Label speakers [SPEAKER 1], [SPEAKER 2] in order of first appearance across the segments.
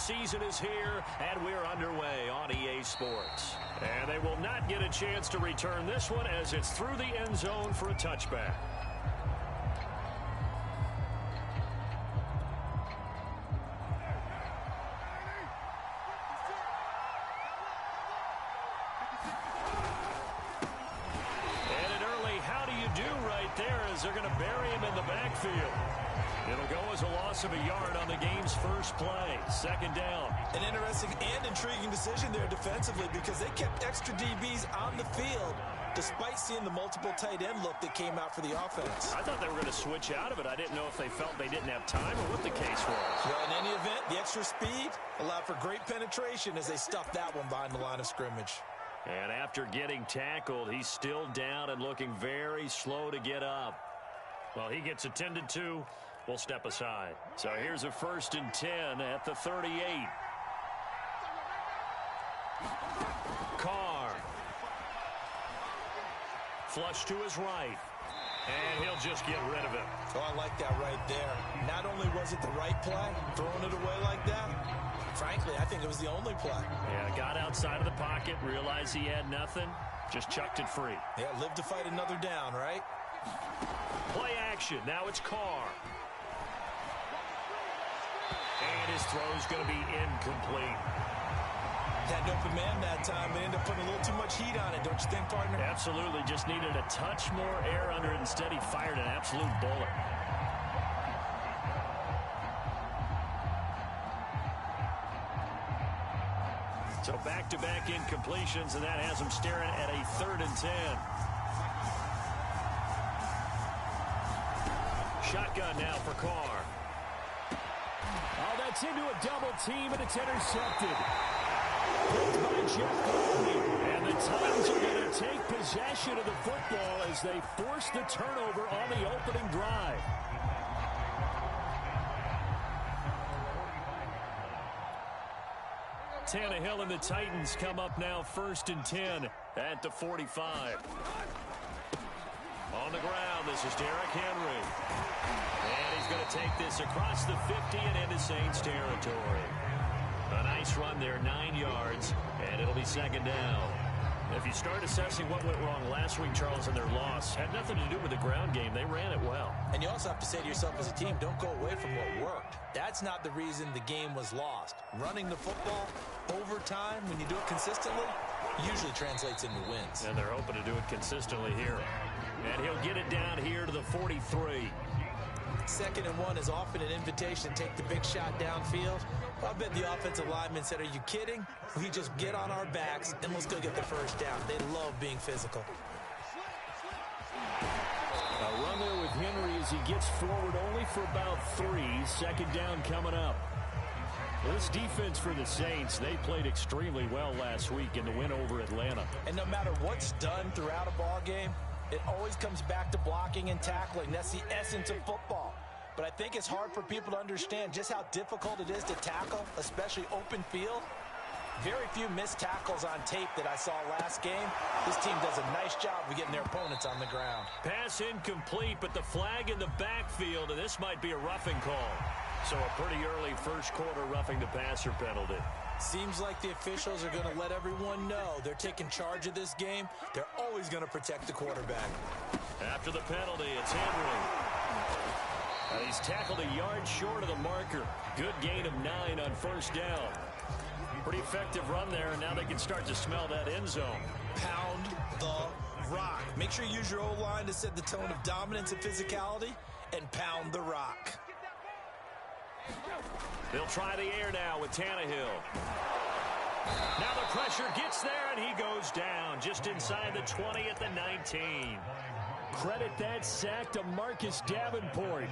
[SPEAKER 1] season is here, and we're underway on EA Sports. And they will not get a chance to return this one as it's through the end zone for a touchback. And an early how do you do right there as they're going to bury him in the backfield. It'll go as a loss of a yard on the game's first play. Second down.
[SPEAKER 2] An interesting and intriguing decision there defensively because they kept extra DBs on the field despite seeing the multiple tight end look that came out for the offense.
[SPEAKER 1] I thought they were going to switch out of it. I didn't know if they felt they didn't have time or what the case was.
[SPEAKER 2] Well, in any event, the extra speed allowed for great penetration as they stuffed that one behind the line of scrimmage.
[SPEAKER 1] And after getting tackled, he's still down and looking very slow to get up. Well, he gets attended to. We'll step aside. So here's a 1st and 10 at the 38. Carr. Flush to his right. And he'll just get rid of it.
[SPEAKER 2] Oh, I like that right there. Not only was it the right play, throwing it away like that, frankly, I think it was the only play.
[SPEAKER 1] Yeah, got outside of the pocket, realized he had nothing, just chucked it free.
[SPEAKER 2] Yeah, live to fight another down, right?
[SPEAKER 1] Play action. Now it's Carr. And his throw's going to be incomplete.
[SPEAKER 2] Had an open man that time, but ended up putting a little too much heat on it, don't you think, partner?
[SPEAKER 1] Absolutely. Just needed a touch more air under it. Instead, he fired an absolute bullet. So back-to-back incompletions, and that has him staring at a 3rd and 10. Shotgun now for Carr.
[SPEAKER 3] Oh, that's into a double team, and it's intercepted. Picked by Jeff Goldie. And the Titans are going to take possession of the football as they force the turnover on the opening drive.
[SPEAKER 1] Tannehill and the Titans come up now 1st and 10 at the 45. On the ground, this is Derrick Henry. And he's going to take this across the 50 and into Saints territory. A nice run there, 9 yards, and it'll be 2nd down. If you start assessing what went wrong last week, Charles, in their loss, had nothing to do with the ground game. They ran it well.
[SPEAKER 2] And you also have to say to yourself as a team, don't go away from what worked. That's not the reason the game was lost. Running the football over time, when you do it consistently, usually translates into wins.
[SPEAKER 1] And they're hoping to do it consistently here. And he'll get it down here to the 43.
[SPEAKER 2] 2nd and 1 is often an invitation to take the big shot downfield. I bet the offensive lineman said, are you kidding? We just get on our backs and let's go get the 1st down. They love being physical.
[SPEAKER 3] A run there with Henry as he gets forward only for about 3. 2nd down coming up. This defense for the Saints, they played extremely well last week in the win over Atlanta.
[SPEAKER 2] And no matter what's done throughout a ball game, it always comes back to blocking and tackling. That's the essence of football. But I think it's hard for people to understand just how difficult it is to tackle, especially open field. Very few missed tackles on tape that I saw last game. This team does a nice job of getting their opponents on the ground.
[SPEAKER 1] Pass incomplete, but the flag in the backfield, and this might be a roughing call. So a pretty early 1st quarter roughing the passer penalty.
[SPEAKER 2] Seems like the officials are going to let everyone know they're taking charge of this game. They're always going to protect the quarterback.
[SPEAKER 1] After the penalty, it's Henry. And he's tackled a yard short of the marker. Good gain of 9 on 1st down. Pretty effective run there, and now they can start to smell that end zone.
[SPEAKER 2] Pound the rock. Make sure you use your O-line to set the tone of dominance and physicality, and pound the rock.
[SPEAKER 1] They'll try the air now with Tannehill. Now the pressure gets there, and he goes down just inside the 20 at the 19.
[SPEAKER 3] Credit that sack to Marcus Davenport.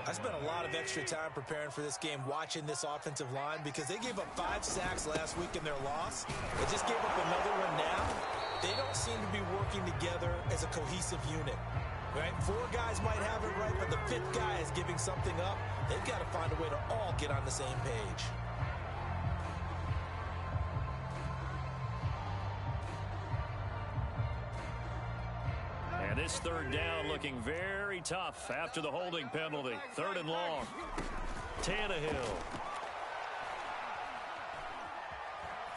[SPEAKER 2] I spent a lot of extra time preparing for this game watching this offensive line because they gave up 5 sacks last week in their loss. They just gave up another one now. They don't seem to be working together as a cohesive unit. Right? 4 guys might have it right, but the 5th guy is giving something up. They've got to find a way to all get on the same page.
[SPEAKER 1] And this 3rd down looking very tough after the holding penalty. 3rd and long. Tannehill.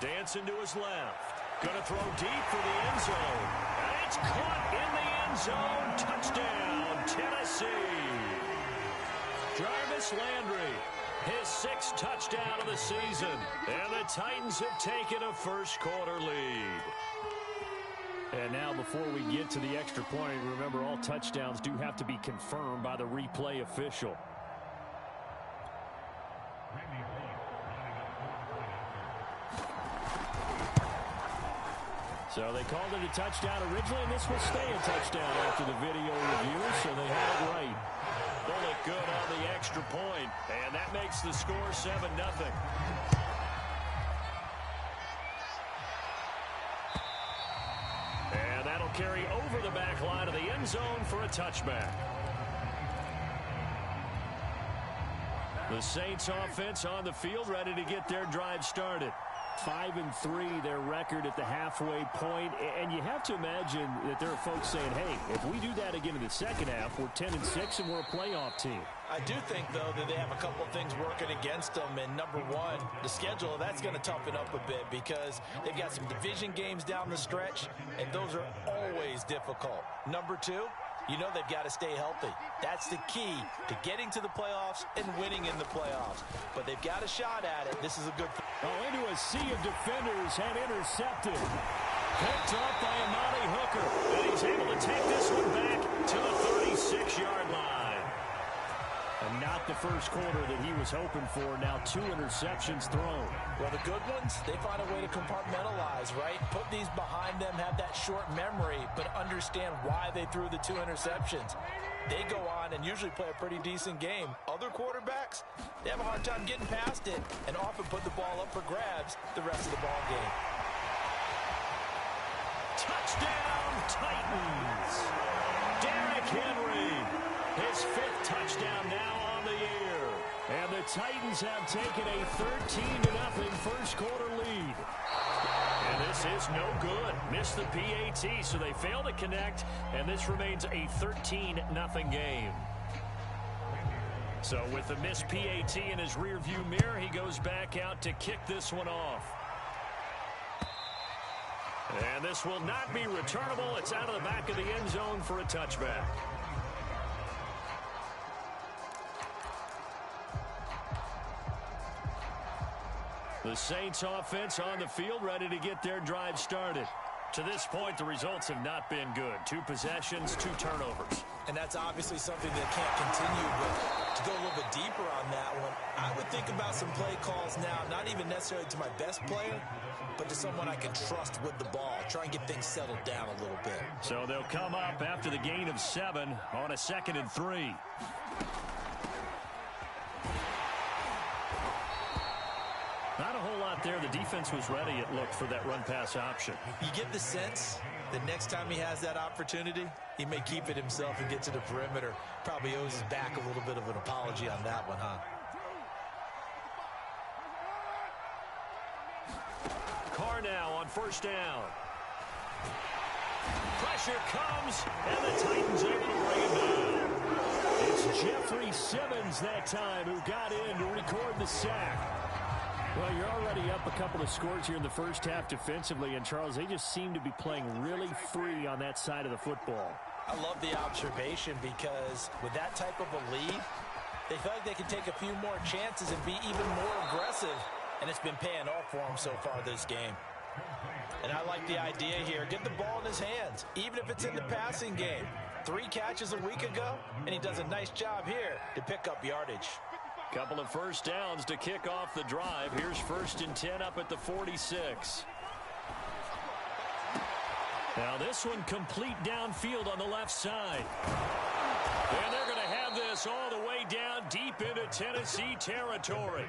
[SPEAKER 1] Dancing to his left. Going to throw deep for the end zone. And it's caught in the end zone. Touchdown, Tennessee. Jarvis Landry, his 6th touchdown of the season. And the Titans have taken a first-quarter lead.
[SPEAKER 3] And now before we get to the extra point, remember all touchdowns do have to be confirmed by the replay official. So they called it a touchdown originally, and this will stay a touchdown after the video review, so they had it right.
[SPEAKER 1] Bullet good on the extra point, and that makes the score 7-0. And that'll carry over the back line of the end zone for a touchback. The Saints offense on the field ready to get their drive started. 5-3 their record at the halfway point, and you have to imagine that there are folks saying, hey, if we do that again in the second half, we're 10-6 and we're a playoff team.
[SPEAKER 2] I do think, though, that they have a couple of things working against them. And number one, the schedule, that's going to toughen up a bit because they've got some division games down the stretch, and those are always difficult. Number two, you know they've got to stay healthy. That's the key to getting to the playoffs and winning in the playoffs. But they've got a shot at it. This is a good...
[SPEAKER 3] Into a sea of defenders and intercepted. Picked up by Amani Hooker.
[SPEAKER 1] And he's able to take this one back to the 36-yard line.
[SPEAKER 3] And not the first quarter that he was hoping for. Now 2 interceptions thrown.
[SPEAKER 2] Well, the good ones, they find a way to compartmentalize, right? Put these behind them, have that short memory, but understand why they threw the 2 interceptions. They go on and usually play a pretty decent game. Other quarterbacks, they have a hard time getting past it and often put the ball up for grabs the rest of the ball game.
[SPEAKER 1] Touchdown, Titans. Derrick Henry, his 5th touchdown now on the year.
[SPEAKER 3] And the Titans have taken a 13-0 first-quarter lead.
[SPEAKER 1] And this is no good. Missed the PAT, so they fail to connect, and this remains a 13-0 game. So with the missed PAT in his rearview mirror, he goes back out to kick this one off. And this will not be returnable. It's out of the back of the end zone for a touchback. The Saints offense on the field ready to get their drive started. To this point, the results have not been good. 2 possessions, 2 turnovers.
[SPEAKER 2] And that's obviously something that can't continue, but to go a little bit deeper on that one, I would think about some play calls now, not even necessarily to my best player, but to someone I can trust with the ball. Try and get things settled down a little bit.
[SPEAKER 1] So they'll come up after the gain of 7 on a 2nd and 3. Not a whole lot there. The defense was ready, it looked, for that run-pass option.
[SPEAKER 2] You get the sense that next time he has that opportunity, he may keep it himself and get to the perimeter. Probably owes his back a little bit of an apology on that one, huh?
[SPEAKER 1] Carr now on 1st down. Pressure comes, and the Titans able to bring him down.
[SPEAKER 3] It's Jeffrey Simmons that time who got in to record the sack. Well, you're already up a couple of scores here in the first half defensively, and Charles, they just seem to be playing really free on that side of the football.
[SPEAKER 2] I love the observation because with that type of a lead, they feel like they can take a few more chances and be even more aggressive, and it's been paying off for them so far this game. And I like the idea here. Get the ball in his hands, even if it's in the passing game. 3 catches a week ago, and he does a nice job here to pick up yardage.
[SPEAKER 1] Couple of first downs to kick off the drive. Here's 1st and 10 up at the 46. Now this one complete downfield on the left side. And they're going to have this all the way down deep into Tennessee territory.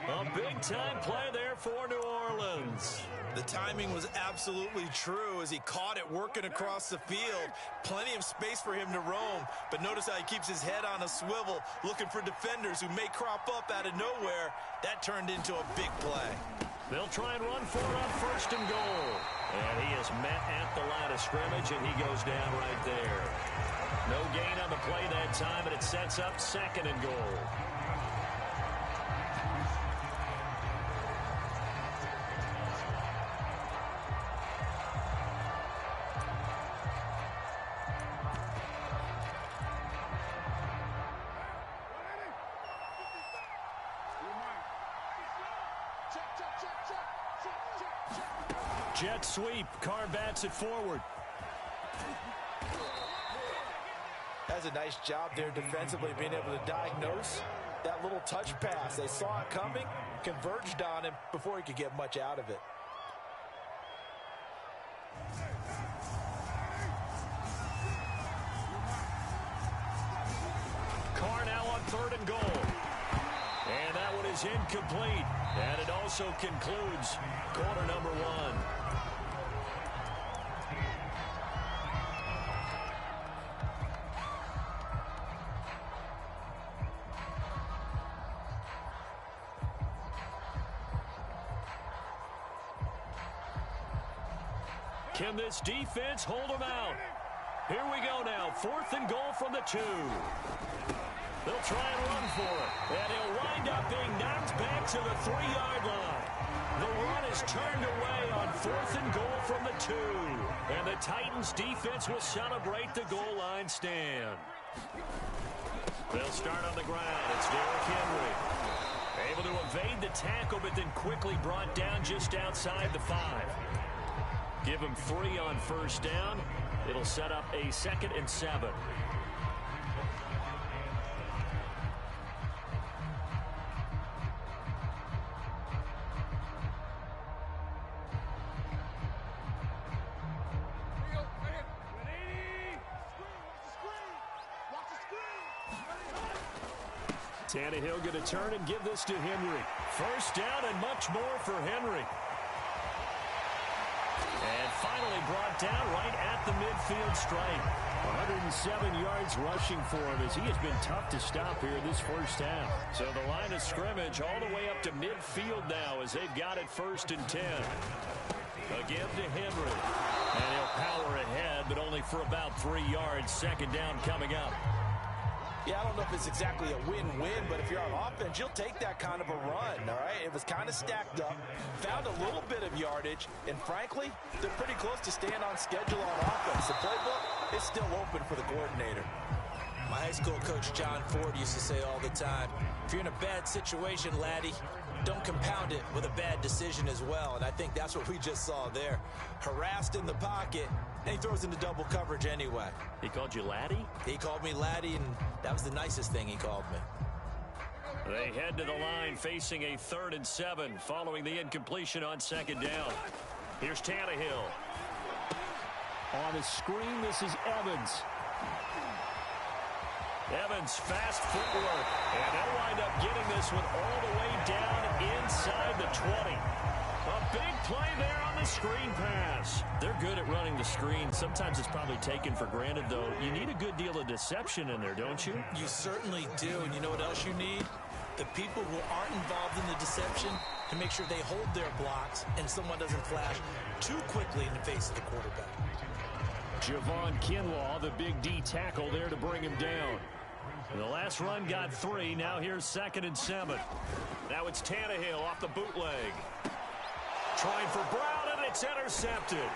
[SPEAKER 1] A big-time play there for New Orleans.
[SPEAKER 2] The timing was absolutely true as he caught it working across the field. Plenty of space for him to roam, but notice how he keeps his head on a swivel, looking for defenders who may crop up out of nowhere. That turned into a big play.
[SPEAKER 1] They'll try and run for it on 1st and goal. And he is met at the line of scrimmage, and he goes down right there. No gain on the play that time, and it sets up 2nd and goal.
[SPEAKER 3] Jet sweep. Carr bats it forward.
[SPEAKER 2] That's a nice job there defensively, being able to diagnose that little touch pass. They saw it coming, converged on him before he could get much out of it.
[SPEAKER 3] Carr now on 3rd and goal. And that one is incomplete. And it also concludes quarter number 1. Can this defense hold them out? Here we go now. 4th and goal from the 2. They'll try and run for it. And he'll wind up being knocked back to the 3-yard line. The run is turned away on 4th and goal from the 2. And the Titans defense will celebrate the goal line stand. They'll start on the ground. It's Derrick Henry. Able to evade the tackle, but then quickly brought down just outside the 5. Give him 3 on 1st down. It'll set up a 2nd and 7. Tannehill going to turn and give this to Henry. 1st down and much more for Henry. And finally brought down right at the midfield stripe. 107 yards rushing for him as he has been tough to stop here this 1st half. So the line of scrimmage all the way up to midfield now as they've got it 1st and 10. Again to Henry. And he'll power ahead, but only for about 3 yards. 2nd down coming up.
[SPEAKER 2] Yeah, I don't know if it's exactly a win-win, but if you're on offense, you'll take that kind of a run, all right? It was kind of stacked up, found a little bit of yardage, and frankly, they're pretty close to staying on schedule on offense. The playbook is still open for the coordinator. My high school coach, John Ford, used to say all the time, if you're in a bad situation, laddie, don't compound it with a bad decision as well, and I think that's what we just saw there. Harassed in the pocket, and he throws into double coverage anyway.
[SPEAKER 3] He called you laddie?
[SPEAKER 2] He called me laddie, and that was the nicest thing he called me.
[SPEAKER 3] They head to the line facing a 3rd and 7 following the incompletion on 2nd down. Here's Tannehill. On the screen, this is Evans. Evans, fast footwork, and they'll wind up getting this one all the way down inside the 20. A big play there on the screen pass. They're good at running the screen. Sometimes it's probably taken for granted, though. You need a good deal of deception in there, don't you?
[SPEAKER 2] You certainly do, and you know what else you need? The people who aren't involved in the deception to make sure they hold their blocks and someone doesn't flash too quickly in the face of the quarterback.
[SPEAKER 3] Javon Kinlaw, the big D tackle there to bring him down. The last run got 3. Now here's 2nd and 7. Now it's Tannehill off the bootleg. Trying for Brown, and it's intercepted.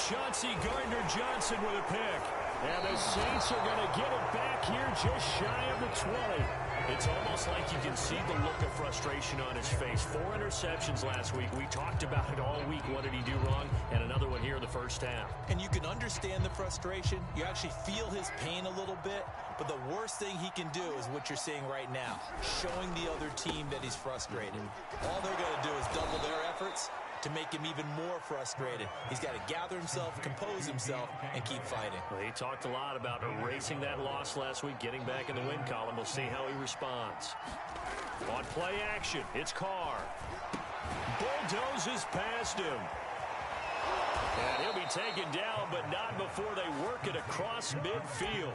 [SPEAKER 3] Chauncey Gardner-Johnson with a pick. And the Saints are going to get it back here just shy of the 20. It's almost like you can see the look of frustration on his face. 4 interceptions last week. We talked about it all week. What did he do wrong? And another one here in the 1st half.
[SPEAKER 2] And you can understand the frustration. You actually feel his pain a little bit. But the worst thing he can do is what you're seeing right now, showing the other team that he's frustrated. All they're going to do is double their efforts to make him even more frustrated. He's got to gather himself, compose himself, and keep fighting.
[SPEAKER 3] Well, he talked a lot about erasing that loss last week, getting back in the win column. We'll see how he responds. On play action, it's Carr. Bulldozes past him. And he'll be taken down, but not before they work it across midfield.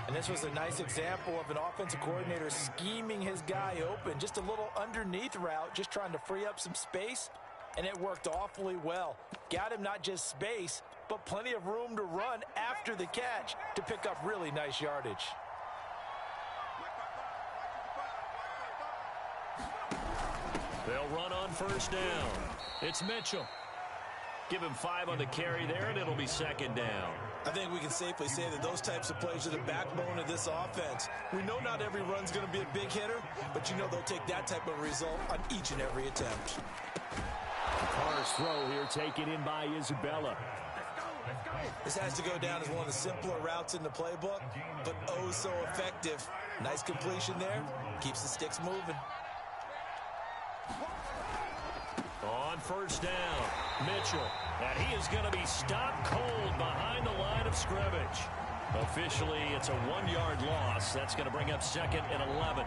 [SPEAKER 2] And this was a nice example of an offensive coordinator scheming his guy open. Just a little underneath route, just trying to free up some space, and it worked awfully well. Got him not just space, but plenty of room to run after the catch to pick up really nice yardage.
[SPEAKER 3] They'll run on 1st down. It's Mitchell. Give him 5 on the carry there, and it'll be 2nd down.
[SPEAKER 2] I think we can safely say that those types of plays are the backbone of this offense. We know not every run's going to be a big hitter, but you know they'll take that type of result on each and every attempt.
[SPEAKER 3] Carr's throw here taken in by Isabella.
[SPEAKER 2] This has to go down as one of the simpler routes in the playbook, but oh so effective. Nice completion there. Keeps the sticks moving.
[SPEAKER 1] On first down, Mitchell. And he is going to be stopped cold behind the line of scrimmage. Officially, it's a 1-yard loss. That's going to bring up 2nd and 11.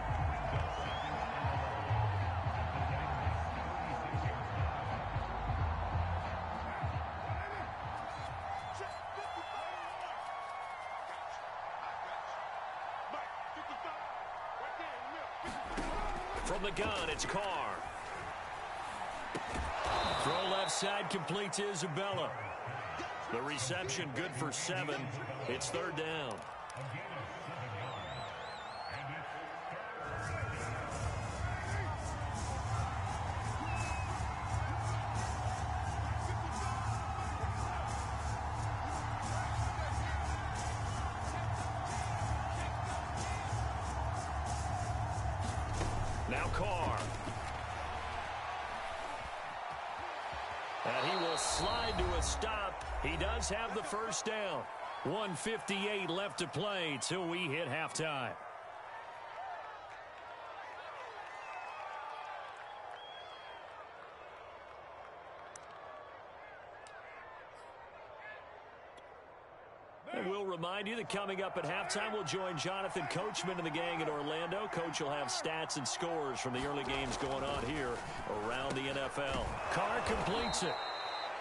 [SPEAKER 1] From the gun, it's Carr. Throw left side, complete to Isabella. The reception good for 7. It's 3rd down. Now Carr. And he will slide to a stop. He does have the first down. 1:58 left to play till we hit halftime. And we'll remind you that coming up at halftime, we'll join Jonathan Coachman and the gang in Orlando. Coach will have stats and scores from the early games going on here around the NFL. Carr completes it.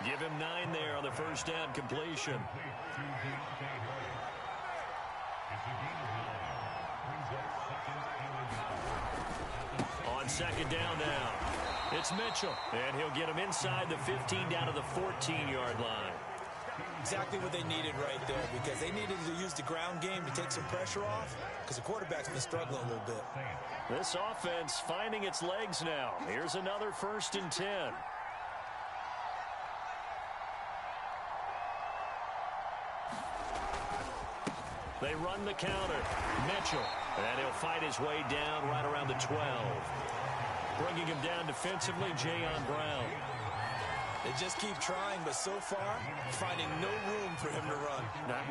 [SPEAKER 1] Give him 9 there on the first down completion. On 2nd down now, it's Mitchell. And he'll get him inside the 15 down to the 14-yard line.
[SPEAKER 2] Exactly what they needed right there, because they needed to use the ground game to take some pressure off, because the quarterback's been struggling a little bit.
[SPEAKER 1] This offense finding its legs now. Here's another 1st and 10. They run the counter. Mitchell. And he'll fight his way down right around the 12. Bringing him down defensively, Jayon Brown.
[SPEAKER 2] They just keep trying, but so far, finding no room for him to run.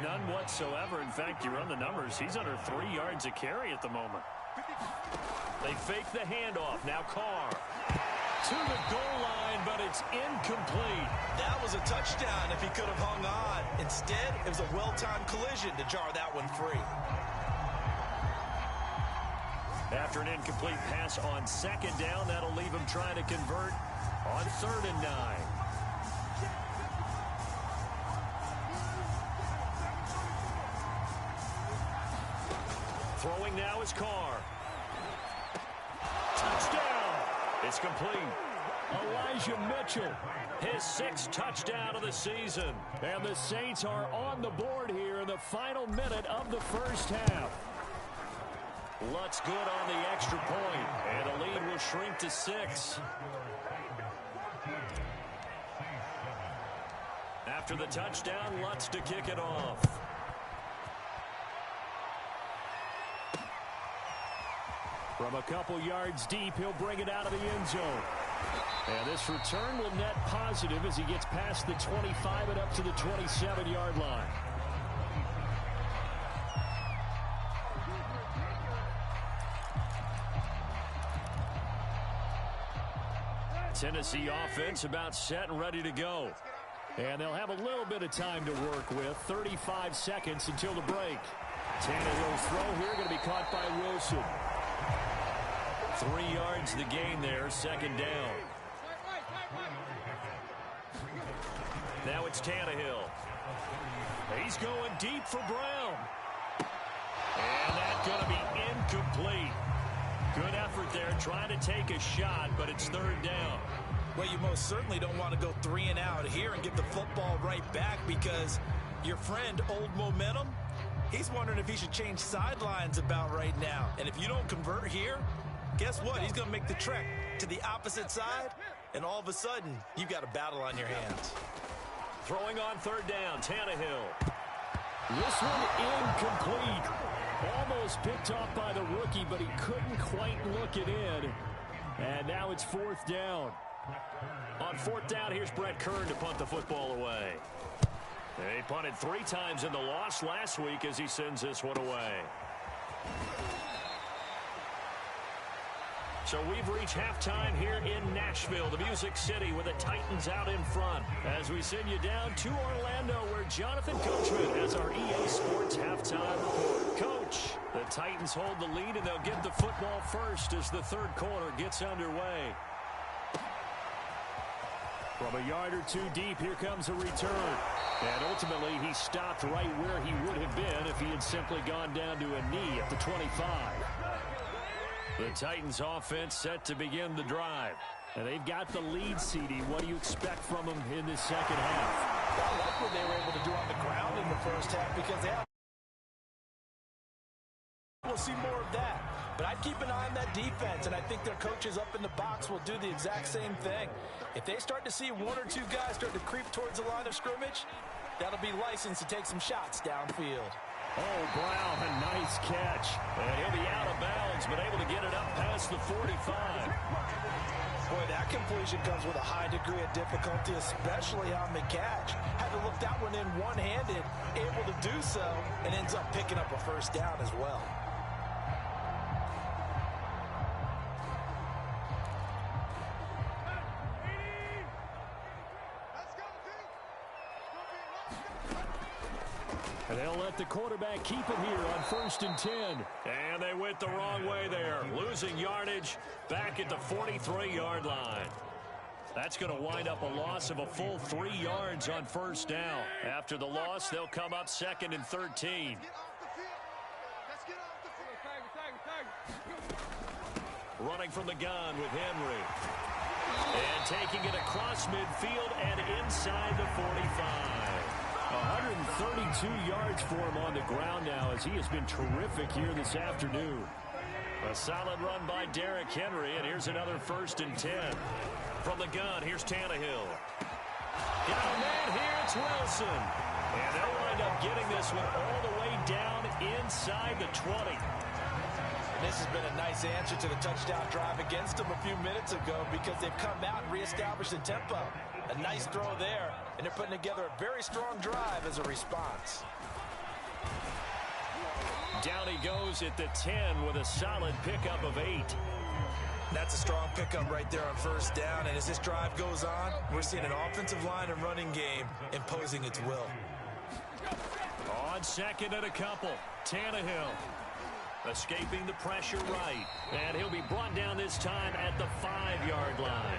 [SPEAKER 1] None whatsoever. In fact, you run the numbers. He's under 3 yards a carry at the moment. They fake the handoff. Now Carr. To the goal line, but it's incomplete.
[SPEAKER 2] That was a touchdown if he could have hung on. Instead, it was a well-timed collision to jar that one free.
[SPEAKER 1] After an incomplete pass on 2nd down, that'll leave him trying to convert on 3rd and 9. Throwing now is Carr. Touchdown! It's complete. Elijah Mitchell, his 6th touchdown of the season. And the Saints are on the board here in the final minute of the first half. Lutz good on the extra point, and the lead will shrink to 6. After the touchdown, Lutz to kick it off. From a couple yards deep, he'll bring it out of the end zone. And this return will net positive as he gets past the 25 and up to the 27-yard line. Tennessee offense about set and ready to go. And they'll have a little bit of time to work with. 35 seconds until the break. Tannehill's throw here going to be caught by Wilson. 3 yards the gain there, 2nd down. Now it's Tannehill. He's going deep for Brown. And that's going to be incomplete. Good effort there, trying to take a shot, but it's 3rd down.
[SPEAKER 2] Well, you most certainly don't want to go 3 and out here and get the football right back, because your friend, Old Momentum, he's wondering if he should change sidelines about right now. And if you don't convert here, guess what? He's going to make the trek to the opposite side, and all of a sudden, you've got a battle on your hands.
[SPEAKER 1] Throwing on 3rd down, Tannehill. This one incomplete. Almost picked off by the rookie, but he couldn't quite look it in. And now it's 4th down. On fourth down, here's Brett Kern to punt the football away. He punted 3 times in the loss last week as he sends this one away. So we've reached halftime here in Nashville, the Music City, with the Titans out in front. As we send you down to Orlando, where Jonathan Coachman has our EA Sports halftime report. Coach, the Titans hold the lead, and they'll get the football first as the third quarter gets underway. From a yard or 2 deep, here comes a return. And ultimately, he stopped right where he would have been if he had simply gone down to a knee at the 25. The Titans offense set to begin the drive. And they've got the lead, CD. What do you expect from them in this second half?
[SPEAKER 2] I like what they were able to do on the ground in the first half because they have... We'll see more of that. But I'd keep an eye on that defense, and I think their coaches up in the box will do the exact same thing. If they start to see 1 or 2 guys start to creep towards the line of scrimmage, that'll be licensed to take some shots downfield.
[SPEAKER 1] Oh, Brown, a nice catch. And he'll be out of bounds, but able to get it up past the 45.
[SPEAKER 2] Boy, that completion comes with a high degree of difficulty, especially on the catch. Had to look that one in one-handed, able to do so, and ends up picking up a first down as well.
[SPEAKER 3] And they'll let the quarterback keep it here on 1st and 10.
[SPEAKER 1] And they went the wrong way there, losing yardage back at the 43-yard line. That's going to wind up a loss of a full 3 yards on first down. After the loss, they'll come up 2nd and 13. Running from the gun with Henry. And taking it across midfield and inside the 45.
[SPEAKER 3] 132 yards for him on the ground now as he has been terrific here this afternoon.
[SPEAKER 1] A solid run by Derrick Henry, and here's another 1st and 10. From the gun, here's Tannehill. Got a man here, it's Wilson. And they'll wind up getting this one all the way down inside the 20.
[SPEAKER 2] And this has been a nice answer to the touchdown drive against them a few minutes ago because they've come out and reestablished the tempo. A nice throw there, and they're putting together a very strong drive as a response.
[SPEAKER 1] Down he goes at the 10 with a solid pickup of 8.
[SPEAKER 2] That's a strong pickup right there on first down, and as this drive goes on, we're seeing an offensive line and running game imposing its will.
[SPEAKER 1] On 2nd and a couple, Tannehill escaping the pressure right, and he'll be brought down this time at the 5-yard line.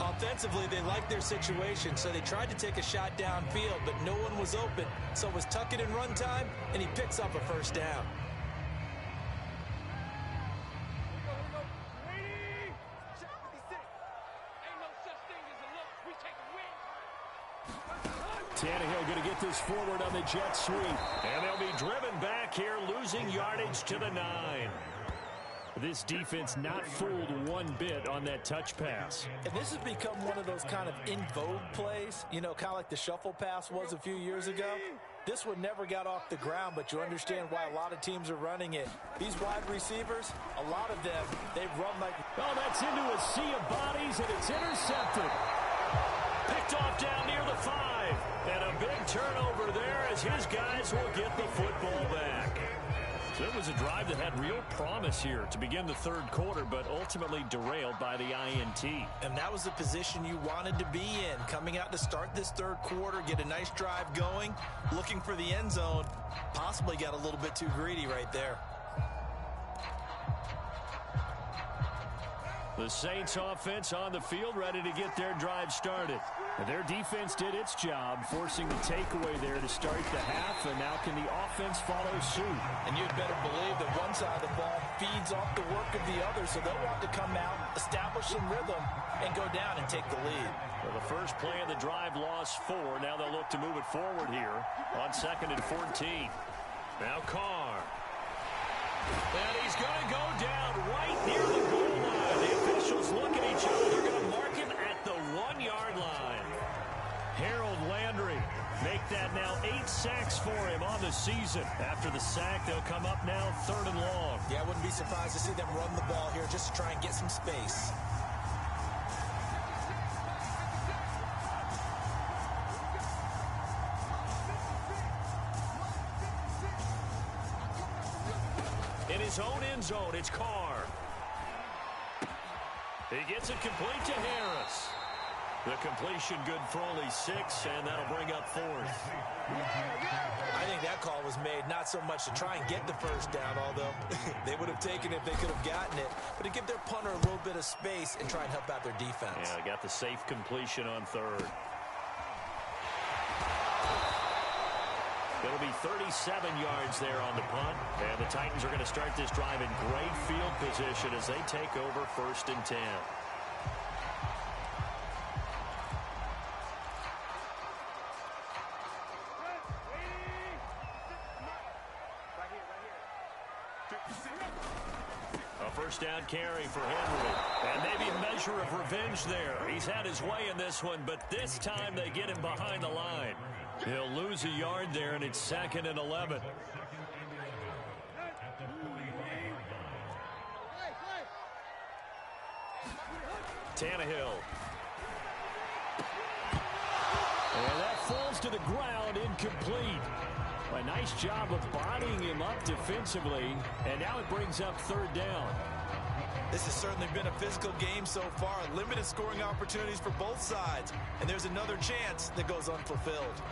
[SPEAKER 2] Offensively, they liked their situation, so they tried to take a shot downfield, but no one was open. So it was tuck it and run time, and he picks up a first down.
[SPEAKER 3] Tannehill going to get this forward on the jet sweep.
[SPEAKER 1] And they'll be driven back here, losing yardage to the 9.
[SPEAKER 3] This defense not fooled one bit on that touch pass.
[SPEAKER 2] And this has become one of those kind of in vogue plays, you know, kind of like the shuffle pass was a few years ago. This one never got off the ground, but you understand why a lot of teams are running it. These wide receivers, a lot of them, they've run like...
[SPEAKER 3] Oh, that's into a sea of bodies, and it's intercepted.
[SPEAKER 1] Picked off down near the 5. And a big turnover there as his guys will get the football back. So it was a drive that had real promise here to begin the third quarter, but ultimately derailed by the INT.
[SPEAKER 2] And that was the position you wanted to be in, coming out to start this third quarter, get a nice drive going, looking for the end zone. Possibly got a little bit too greedy right there.
[SPEAKER 1] The Saints offense on the field, ready to get their drive started.
[SPEAKER 3] And their defense did its job, forcing the takeaway there to start the half, and now can the offense follow suit?
[SPEAKER 2] And you'd better believe that one side of the ball feeds off the work of the other, so they'll want to come out, establish some rhythm, and go down and take the lead.
[SPEAKER 1] Well, the first play of the drive lost 4. Now they'll look to move it forward here on 2nd and 14. Now Carr. And he's going to go down right near the goal line. The officials look at each other. They're going to mark him at the 1-yard line. Harold Landry make that now 8 sacks for him on the season. After the sack, they'll come up now 3rd and long.
[SPEAKER 2] Yeah, I wouldn't be surprised to see them run the ball here just to try and get some space.
[SPEAKER 1] his own end zone. It's Carr. He gets it complete to Harris. The completion good for only 6, and that'll bring up 4th.
[SPEAKER 2] I think that call was made not so much to try and get the first down, although they would have taken it if they could have gotten it, but to give their punter a little bit of space and try and help out their defense.
[SPEAKER 1] Yeah, got the safe completion on 3rd. It'll be 37 yards there on the punt. And the Titans are going to start this drive in great field position as they take over 1st and 10. A first down carry for Henry. And maybe a measure of revenge there. He's had his way in this one, but this time they get him behind the line. He'll lose a yard there, and it's 2nd and 11. Tannehill.
[SPEAKER 3] And that falls to the ground, incomplete. A nice job of bodying him up defensively, and now it brings up 3rd down.
[SPEAKER 2] This has certainly been a physical game so far. Limited scoring opportunities for both sides. And there's another chance that goes unfulfilled.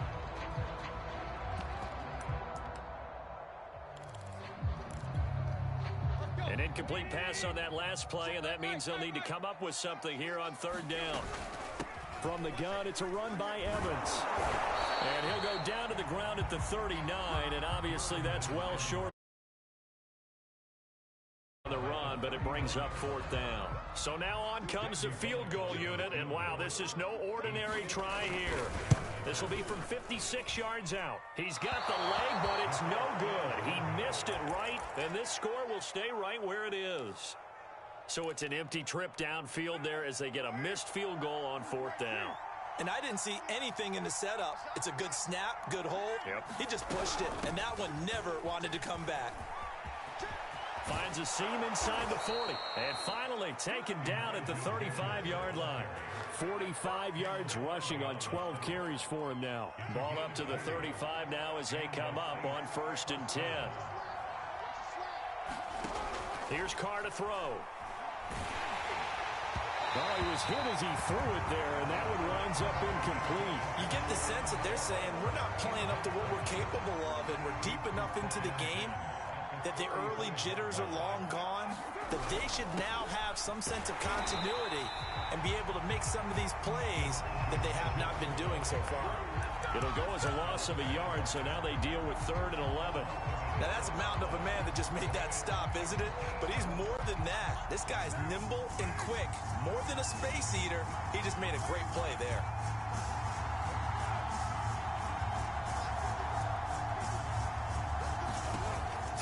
[SPEAKER 1] An incomplete pass on that last play, and that means they'll need to come up with something here on 3rd down.
[SPEAKER 3] From the gun, it's a run by Evans.
[SPEAKER 1] And he'll go down to the ground at the 39, and obviously that's well short of the run, but it brings up 4th down. So now on comes the field goal unit, and wow, this is no ordinary try here. This will be from 56 yards out. He's got the leg, but it's no good. He missed it right, and this score will stay right where it is. So it's an empty trip downfield there as they get a missed field goal on 4th down.
[SPEAKER 2] And I didn't see anything in the setup. It's a good snap, good hold.
[SPEAKER 1] Yep.
[SPEAKER 2] He just pushed it, and that one never wanted to come back.
[SPEAKER 1] Finds a seam inside the 40. And finally taken down at the 35-yard line.
[SPEAKER 3] 45 yards rushing on 12 carries for him now.
[SPEAKER 1] Ball up to the 35 now as they come up on 1st and 10. Here's Carr to throw.
[SPEAKER 3] Oh, he was hit as he threw it there, and that one winds up incomplete.
[SPEAKER 2] You get the sense that they're saying we're not playing up to what we're capable of, and we're deep enough into the game that the early jitters are long gone, that they should now have some sense of continuity and be able to make some of these plays that they have not been doing so far.
[SPEAKER 1] It'll go as a loss of a yard, so now they deal with 3rd and 11.
[SPEAKER 2] Now, that's a mountain of a man that just made that stop, isn't it? But he's more than that. This guy's nimble and quick. More than a space eater, he just made a great play there.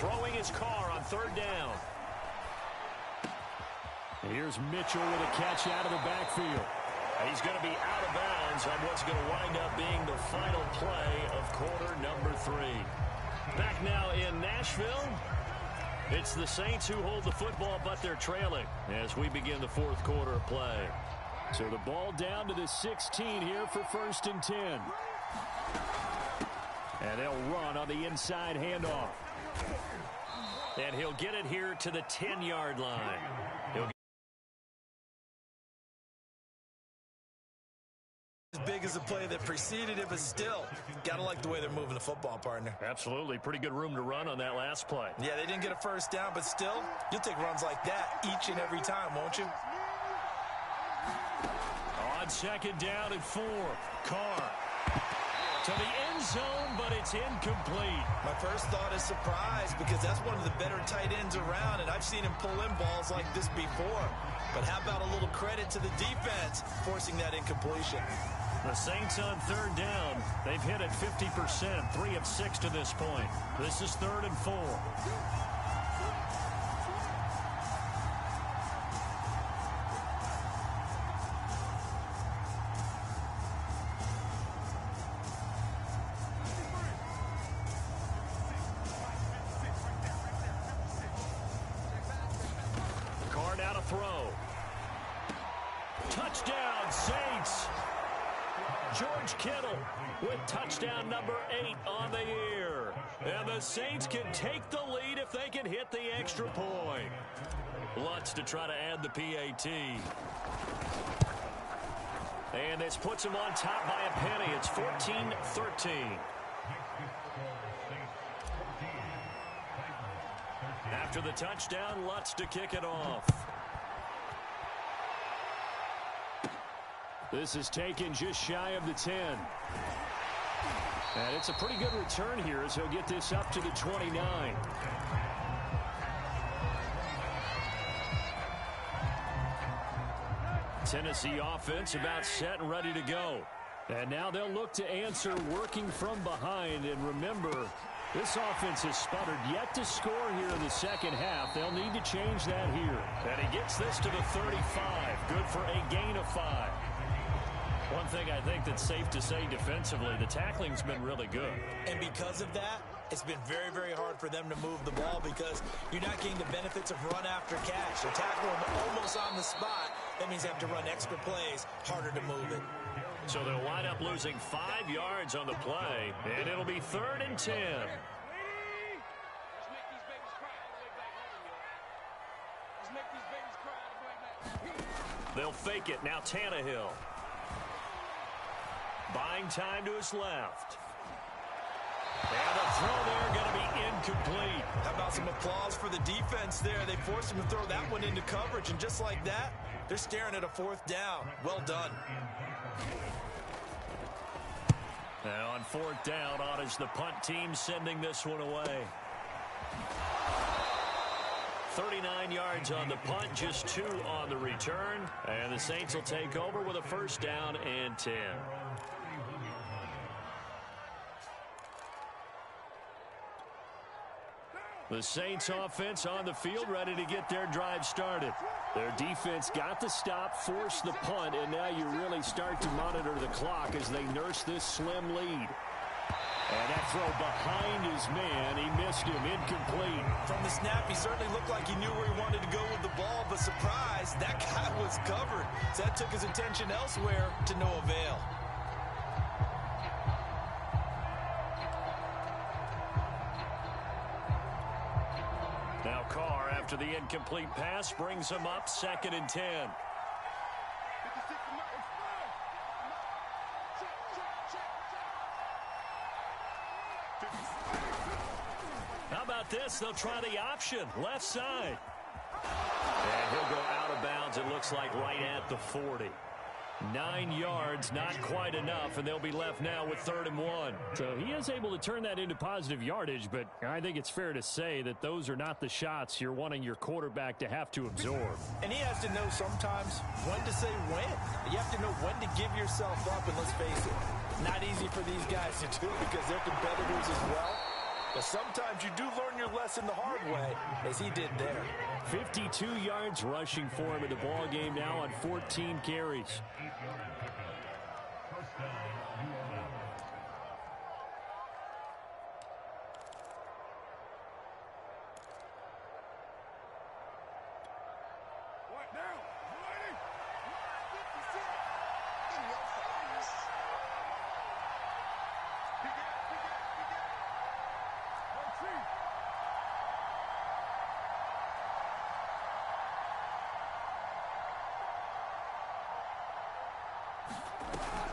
[SPEAKER 1] Throwing his Carr on 3rd down.
[SPEAKER 3] And here's Mitchell with a catch out of the backfield.
[SPEAKER 1] He's going to be out of bounds on what's going to wind up being the final play of quarter number 3. Back now in Nashville. It's the Saints who hold the football, but they're trailing as we begin the 4th quarter of play.
[SPEAKER 3] So the ball down to the 16 here for 1st and 10. And they'll run on the inside handoff.
[SPEAKER 1] And he'll get it here to the 10-yard line.
[SPEAKER 2] As big as the play that preceded it, but still, gotta like the way they're moving the football, partner.
[SPEAKER 1] Absolutely. Pretty good room to run on that last play.
[SPEAKER 2] Yeah, they didn't get a first down, but still, you'll take runs like that each and every time, won't you?
[SPEAKER 1] On 2nd down and 4. Carr to the end zone, but it's incomplete.
[SPEAKER 2] My first thought is surprise, because that's one of the better tight ends around, and I've seen him pull in balls like this before. But how about a little credit to the defense forcing that incompletion?
[SPEAKER 1] The Saints on 3rd down. They've hit it 50%, 3 of 6 to this point. This is 3rd and 4. Carr now to throw. Touchdown, Saints. George Kittle with touchdown number 8 on the year. And the Saints can take the lead if they can hit the extra point. Lutz to try to add the PAT. And this puts him on top by a penny. It's 14-13. After the touchdown, Lutz to kick it off.
[SPEAKER 3] This is taken just shy of the 10. And it's a pretty good return here as he'll get this up to the 29. Tennessee offense about set and ready to go. And now they'll look to answer working from behind. And remember, this offense has sputtered yet to score here in the second half. They'll need to change that here.
[SPEAKER 1] And he gets this to the 35. Good for a gain of 5. One thing I think that's safe to say defensively, the tackling's been really good.
[SPEAKER 2] And because of that, it's been very, very hard for them to move the ball because you're not getting the benefits of run after catch. They're tackling almost on the spot. That means they have to run extra plays, harder to move it.
[SPEAKER 1] So they'll wind up losing 5 yards on the play, and it'll be 3rd and 10. They'll fake it. Now Tannehill. Buying time to his left. And the throw there going to be incomplete.
[SPEAKER 2] How about some applause for the defense there? They forced him to throw that one into coverage, and just like that, they're staring at a 4th down. Well done.
[SPEAKER 1] Now on 4th down, on is the punt team sending this one away. 39 yards on the punt, just 2 on the return. And the Saints will take over with a 1st down and 10. The Saints offense on the field ready to get their drive started. Their defense got the stop, forced the punt, and now you really start to monitor the clock as they nurse this slim lead. And that throw behind his man, he missed him, incomplete.
[SPEAKER 2] From the snap, he certainly looked like he knew where he wanted to go with the ball, but surprise, that guy was covered. So that took his attention elsewhere to no avail.
[SPEAKER 1] Now Carr, after the incomplete pass, brings him up 2nd and 10. How about this? They'll try the option, left side. And he'll go out of bounds, it looks like right at the 40. 9 yards, not quite enough, and they'll be left now with 3rd and 1.
[SPEAKER 3] So he is able to turn that into positive yardage, but I think it's fair to say that those are not the shots you're wanting your quarterback to have to absorb.
[SPEAKER 2] And he has to know sometimes when to say when. You have to know when to give yourself up, and let's face it, not easy for these guys to do because they're competitors as well. But sometimes you do learn your lesson the hard way, as he did there.
[SPEAKER 3] 52 yards rushing for him in the ball game now on 14 carries.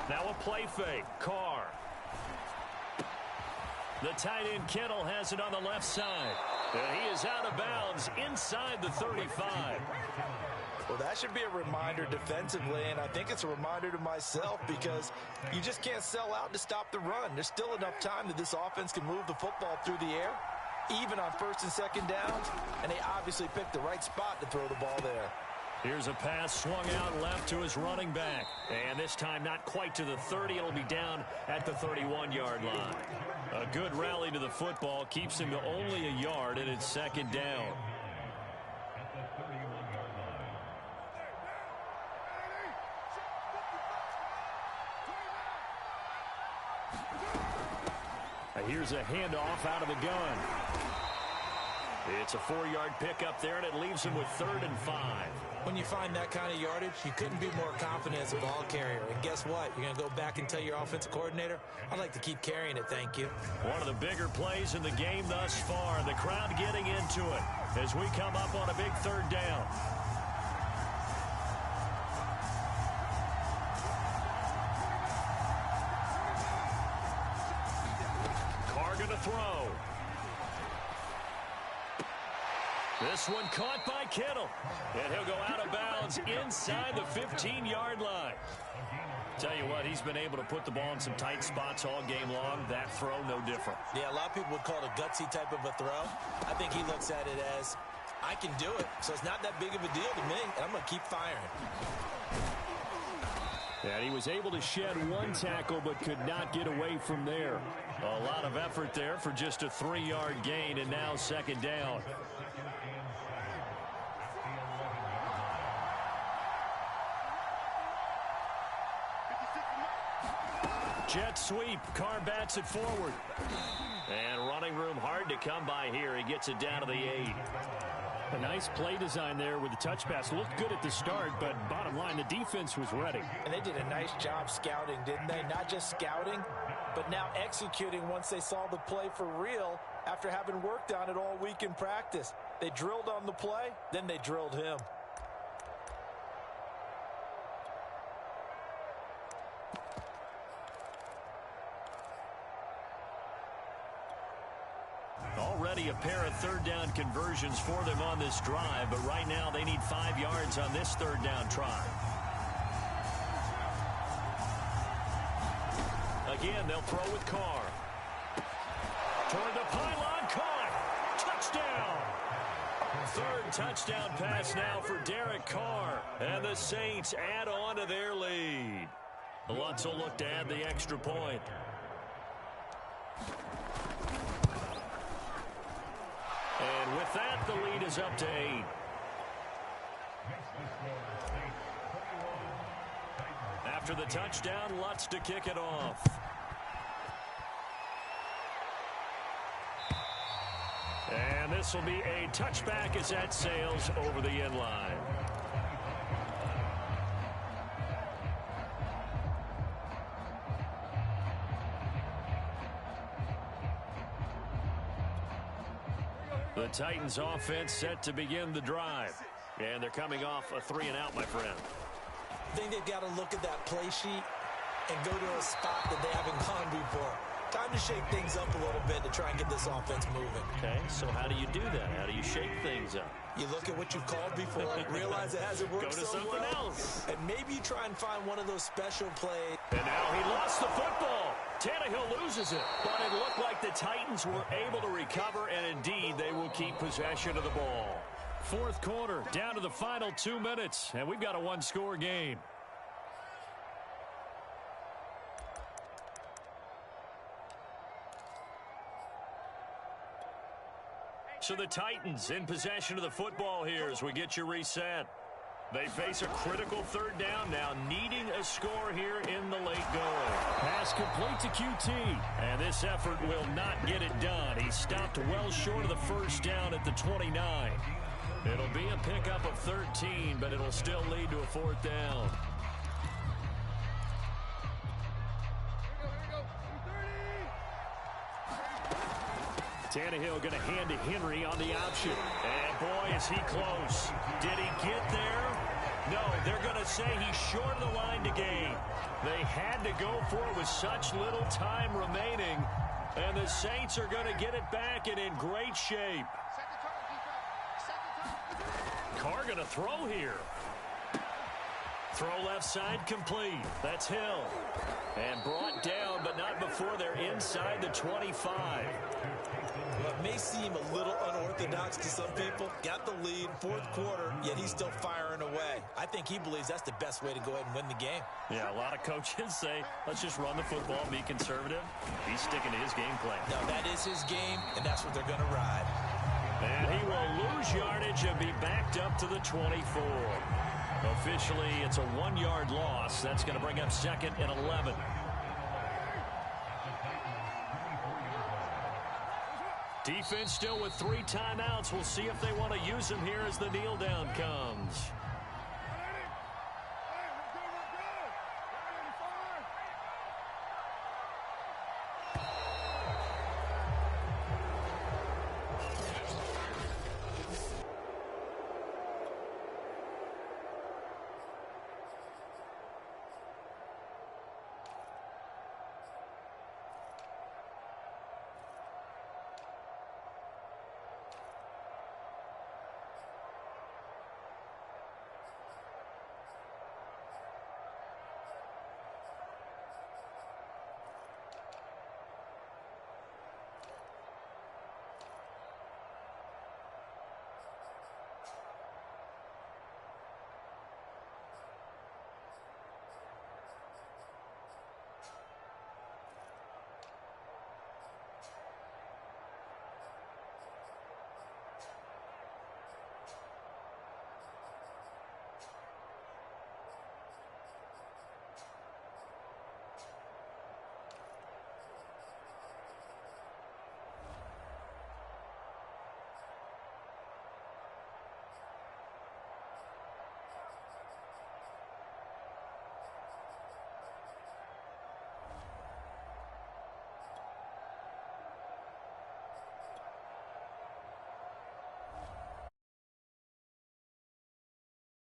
[SPEAKER 1] Now a play fake. Carr. The tight end Kittle has it on the left side. And he is out of bounds inside the 35.
[SPEAKER 2] Well, that should be a reminder defensively, and I think it's a reminder to myself because you just can't sell out to stop the run. There's still enough time that this offense can move the football through the air, even on 1st and 2nd downs, and they obviously picked the right spot to throw the ball there.
[SPEAKER 1] Here's a pass swung out left to his running back. And this time not quite to the 30. It'll be down at the 31-yard line. A good rally to the football keeps him to only a yard, and it's 2nd down. Here's a handoff out of the gun. It's a 4-yard pickup there, and it leaves him with 3rd and 5.
[SPEAKER 2] When you find that kind of yardage, you couldn't be more confident as a ball carrier. And guess what? You're going to go back and tell your offensive coordinator, I'd like to keep carrying it, thank you.
[SPEAKER 1] One of the bigger plays in the game thus far. The crowd getting into it as we come up on a big third down. Carr going to throw. This one caught by Kittle. And he'll go out of bounds inside the 15-yard line. Tell you what, he's been able to put the ball in some tight spots all game long. That throw, no different.
[SPEAKER 2] Yeah, a lot of people would call it a gutsy type of a throw. I think he looks at it as, I can do it, so it's not that big of a deal to me, and I'm going to keep firing.
[SPEAKER 3] And he was able to shed one tackle but could not get away from there.
[SPEAKER 1] A lot of effort there for just a 3-yard gain, and now second down. Jet sweep. Carr bats it forward. And running room hard to come by here. He gets it down to the 8.
[SPEAKER 3] A nice play design there with the touch pass. Looked good at the start, but bottom line, the defense was ready.
[SPEAKER 2] And they did a nice job scouting, didn't they? Not just scouting, but now executing once they saw the play for real after having worked on it all week in practice. They drilled on the play, then they drilled him.
[SPEAKER 1] Already a pair of third down conversions for them on this drive, but right now they need 5 yards on this third down try. Again, they'll throw with Carr. Toward the pylon, caught. Touchdown. Third touchdown pass now for Derek Carr. And the Saints add on to their lead. Lutz will look to add the extra point. And with that, the lead is up to 8. After the touchdown, Lutz to kick it off. And this will be a touchback as that sails over the end line. The Titans offense set to begin the drive. And they're coming off a 3-and-out, my friend.
[SPEAKER 2] I think they've got to look at that play sheet and go to a spot that they haven't gone before. Time to shake things up a little bit to try and get this offense moving.
[SPEAKER 1] Okay, so how do you do that? How do you shake things up?
[SPEAKER 2] You look at what you've called before, realize it hasn't worked so well. Go to something else. And maybe you try and find one of those special plays.
[SPEAKER 1] And now he lost the football. Tannehill loses it. But it looked like the Titans were able to recover, and indeed they will keep possession of the ball. Fourth quarter, down to the final 2 minutes, and we've got a one-score game. So the Titans in possession of the football here as we get you reset. They face a critical third down now, needing a score here in the late going.
[SPEAKER 3] Pass complete to QT.
[SPEAKER 1] And this effort will not get it done. He stopped well short of the first down at the 29. It'll be a pickup of 13, but it'll still lead to a fourth down. Tannehill going to hand to Henry on the option. And boy, is he close. Did he get there? No, they're going to say he's short of the line to gain. They had to go for it with such little time remaining. And the Saints are going to get it back and in great shape. Carr going to throw here. Throw left side complete. That's Hill. And brought down, but not before they're inside the 25.
[SPEAKER 2] Well, it may seem a little unorthodox to some people. Got the lead, fourth quarter, yet he's still firing away. I think he believes that's the best way to go ahead and win the game.
[SPEAKER 1] Yeah, a lot of coaches say, let's just run the football, be conservative. He's sticking to his game plan.
[SPEAKER 2] No, that is his game, and that's what they're going to ride.
[SPEAKER 1] And he will lose yardage and be backed up to the 24. Officially, it's a 1-yard loss. That's going to bring up second and 11. Defense still with 3 timeouts. We'll see if they want to use them here as the kneel down comes.